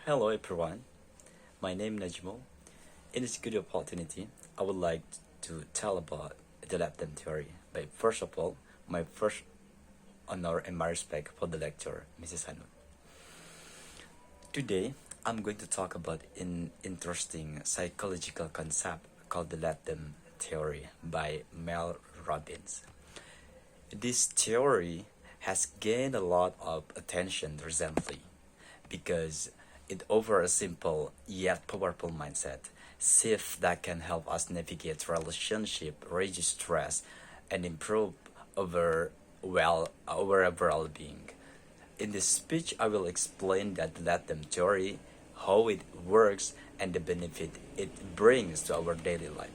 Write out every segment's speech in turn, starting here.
Hello everyone, my name is Najmul. In this good opportunity, I would like to tell about the Latin theory. But first of all, my first honor and my respect for the lecturer, Mrs. Hanu. Today, I'm going to talk about an interesting psychological concept called the Latin theory by Mel Robbins. This theory has gained a lot of attention recently because it offers a simple yet powerful mindset shift that can help us navigate relationship, reduce stress, and improve our overall being. In this speech, I will explain that Latin theory, how it works, and the benefit it brings to our daily life.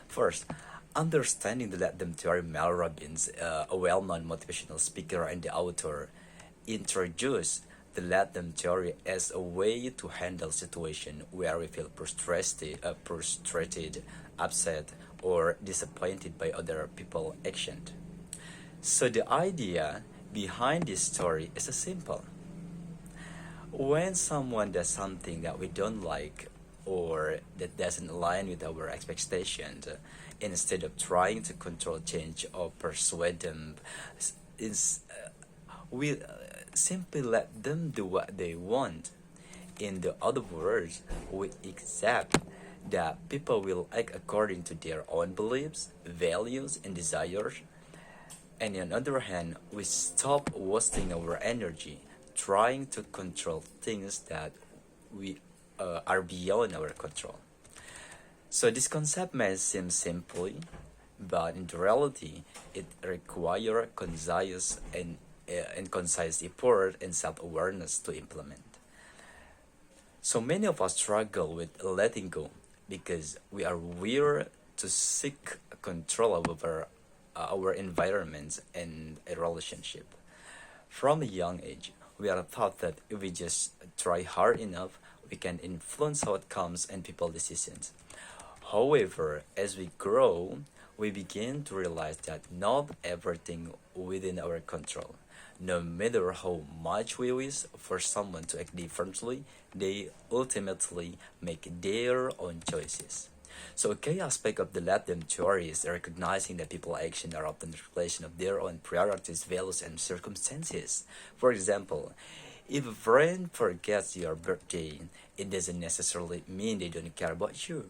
First, understanding the Latin theory, Mel Robbins, a well-known motivational speaker and the author, introduced the Latin theory as a way to handle situations where we feel frustrated, upset, or disappointed by other people's actions. So the idea behind this story is a simple. When someone does something that we don't like or that doesn't align with our expectations, instead of trying to control change or persuade them, is we simply let them do what they want. In the other words, we accept that people will act according to their own beliefs, values, and desires. And on the other hand, we stop wasting our energy trying to control things that we are beyond our control. So this concept may seem simple, but in reality, it requires concise effort and self-awareness to implement. So many of us struggle with letting go because we are weird to seek control over our environments and a relationship. From a young age, we are taught that if we just try hard enough, we can influence outcomes and people decisions. However, as we grow, we begin to realize that not everything within our control. No matter how much we wish for someone to act differently, they ultimately make their own choices. So a key aspect of the Latin theory is recognizing that people's actions are often a reflection of their own priorities, values, and circumstances. For example, if a friend forgets your birthday, it doesn't necessarily mean they don't care about you.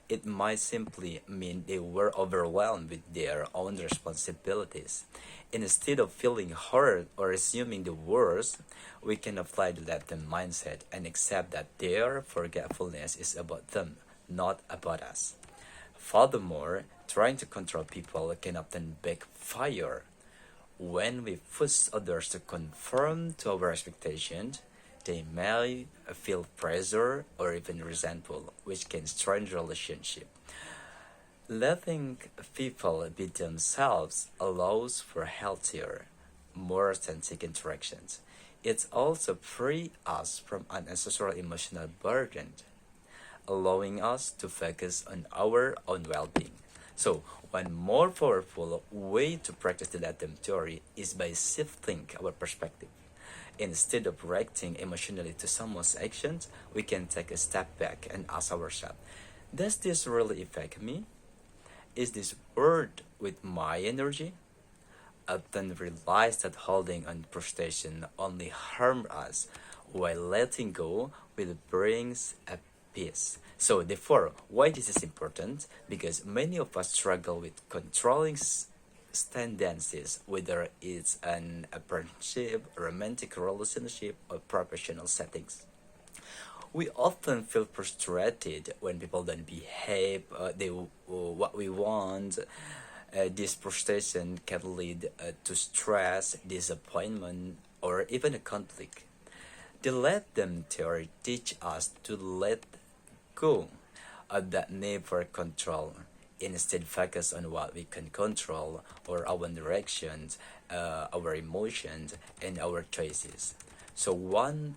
It might simply mean they were overwhelmed with their own responsibilities. Instead of feeling hurt or assuming the worst, we can apply the Latin mindset and accept that their forgetfulness is about them, not about us. Furthermore, trying to control people can often backfire. When we push others to conform to our expectations, they may feel pressure or even resentful, which can strain relationship. Letting people be themselves allows for healthier, more authentic interactions. It also frees us from unnecessary emotional burden, allowing us to focus on our own well-being. So, one more powerful way to practice the Latin theory is by shifting our perspective. Instead of reacting emotionally to someone's actions, we can take a step back and ask ourselves, does this really affect me? Is this worth with my energy? I then realize that holding on frustration only harms us, while letting go will brings a peace. So therefore, why this is important? Because many of us struggle with controlling tendencies, whether it's an apprenticeship, romantic relationship, or professional settings. We often feel frustrated when people don't behave what we want. This frustration can lead to stress, disappointment, or even a conflict. The let them theory teach us to let go of that need for control. Instead, focus on what we can control, or our directions, our emotions, and our choices. So one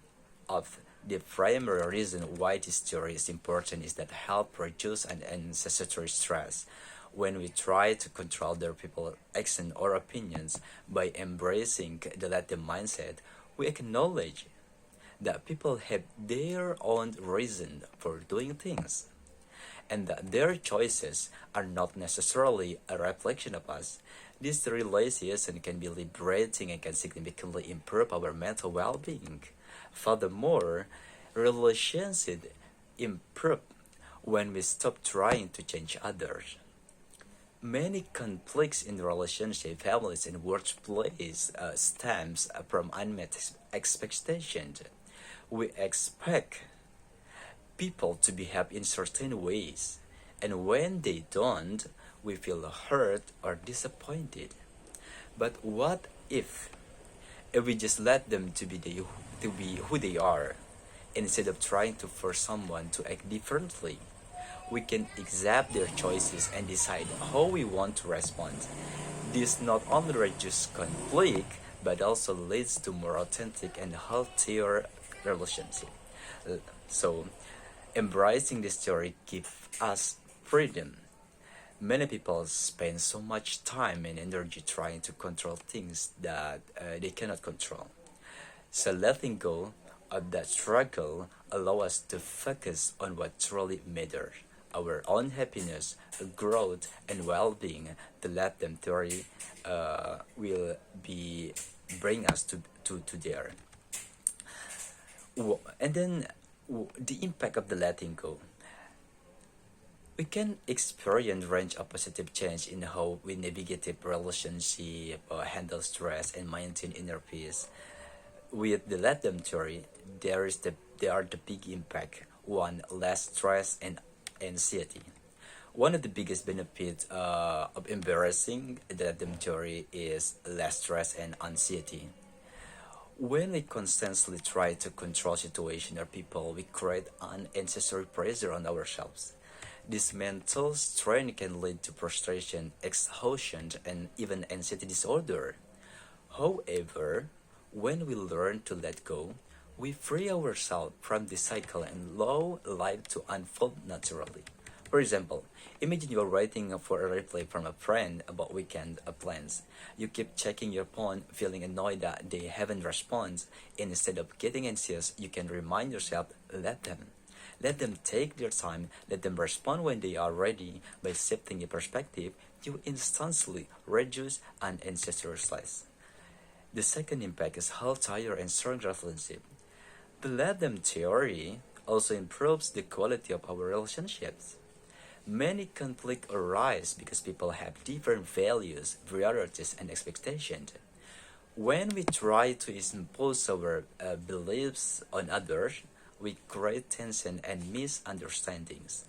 of the primary reason why this theory is important is that help reduce an unnecessary stress. When we try to control their people's action or opinions by embracing the latter mindset, we acknowledge that people have their own reason for doing things, and that their choices are not necessarily a reflection of us. This realization can be liberating and can significantly improve our mental well-being. Furthermore, relationships improve when we stop trying to change others. Many conflicts in relationship, families, and workplace stems from unmet expectations. We expect people to behave in certain ways, and when they don't, we feel hurt or disappointed. But what if we just let them to be who they are, instead of trying to force someone to act differently? We can accept their choices and decide how we want to respond. This not only reduces conflict but also leads to more authentic and healthier relationship. So, embracing this theory gives us freedom. Many people spend so much time and energy trying to control things that they cannot control. So letting go of that struggle allow us to focus on what truly matters, our own happiness, growth, and well-being. To let them theory will be bring us to there. And then the impact of the letting go. We can experience range of positive change in how we navigate a relationship, handle stress, and maintain inner peace. With the let them theory, there are the big impact. One, less stress and anxiety. One of the biggest benefits of embarrassing the let them theory is less stress and anxiety. When we constantly try to control situation or people, we create unnecessary pressure on ourselves. This mental strain can lead to frustration, exhaustion, and even anxiety disorder. However, when we learn to let go, we free ourselves from the cycle and allow life to unfold naturally. For example, imagine you are waiting for a reply from a friend about weekend plans. You keep checking your phone, feeling annoyed that they haven't responded. Instead of getting anxious, you can remind yourself, let them. Let them take their time, let them respond when they are ready. By shifting your perspective, you instantly reduce unnecessary stress. The second impact is healthier and stronger relationship. The let them theory also improves the quality of our relationships. Many conflicts arise because people have different values, priorities, and expectations. When we try to impose our beliefs on others, we create tension and misunderstandings.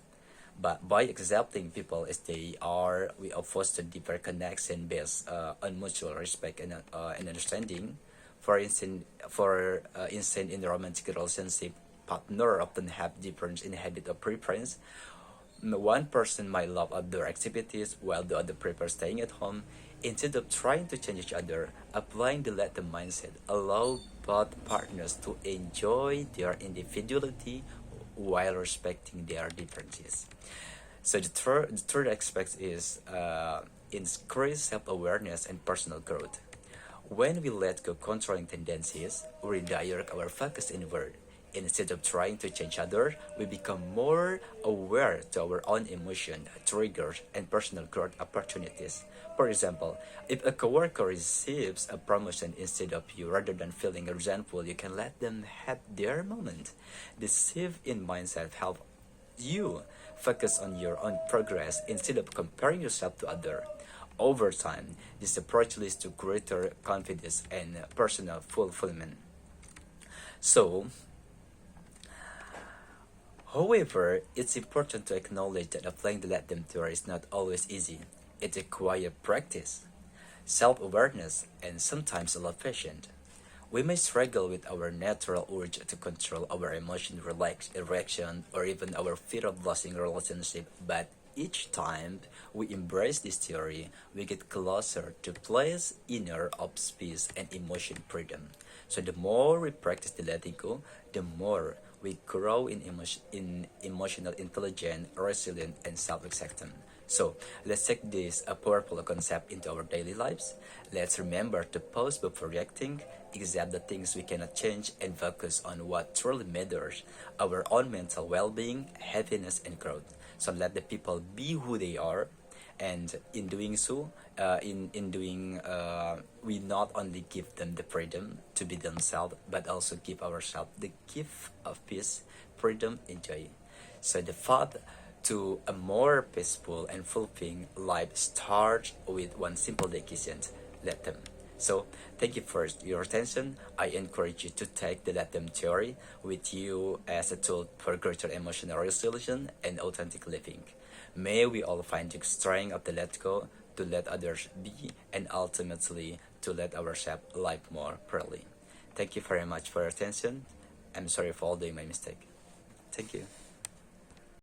But by accepting people as they are, we foster deeper connection based on mutual respect and understanding. For instance, in a romantic relationship, partner often have different in habit or preference. One person might love outdoor activities while the other prefers staying at home. Instead of trying to change each other, applying the latter mindset allow both partners to enjoy their individuality while respecting their differences. So the third aspect is increase self-awareness and personal growth. When we let go controlling tendencies, we redirect our focus inward. Instead of trying to change others, we become more aware to our own emotion, triggers, and personal growth opportunities. For example, if a coworker receives a promotion instead of you, rather than feeling resentful, you can let them have their moment. This shift in mindset helps you focus on your own progress instead of comparing yourself to others. Over time, this approach leads to greater confidence and personal fulfillment. So, however, it's important to acknowledge that applying the let them theory is not always easy. It requires practice, self-awareness, and sometimes a lot of patience. We may struggle with our natural urge to control our emotion, reaction, or even our fear of losing a relationship, but each time we embrace this theory, we get closer to place inner of peace and emotion freedom. So the more we practice the letting go, the more we grow in emotional intelligence, resilient, and self-acceptance. So let's take this powerful concept into our daily lives. Let's remember to pause before reacting, accept the things we cannot change, and focus on what truly matters, our own mental well-being, happiness, and growth. So let the people be who they are, and in doing so, we not only give them the freedom to be themselves, but also give ourselves the gift of peace, freedom, and joy. So the path to a more peaceful and fulfilling life starts with one simple decision: let them. So thank you for your attention. I encourage you to take the let them theory with you as a tool for greater emotional resolution and authentic living. May we all find the strength of the let go, to let others be, and ultimately to let ourselves live more freely. Thank you very much for your attention. I'm sorry for all doing my mistake. Thank you.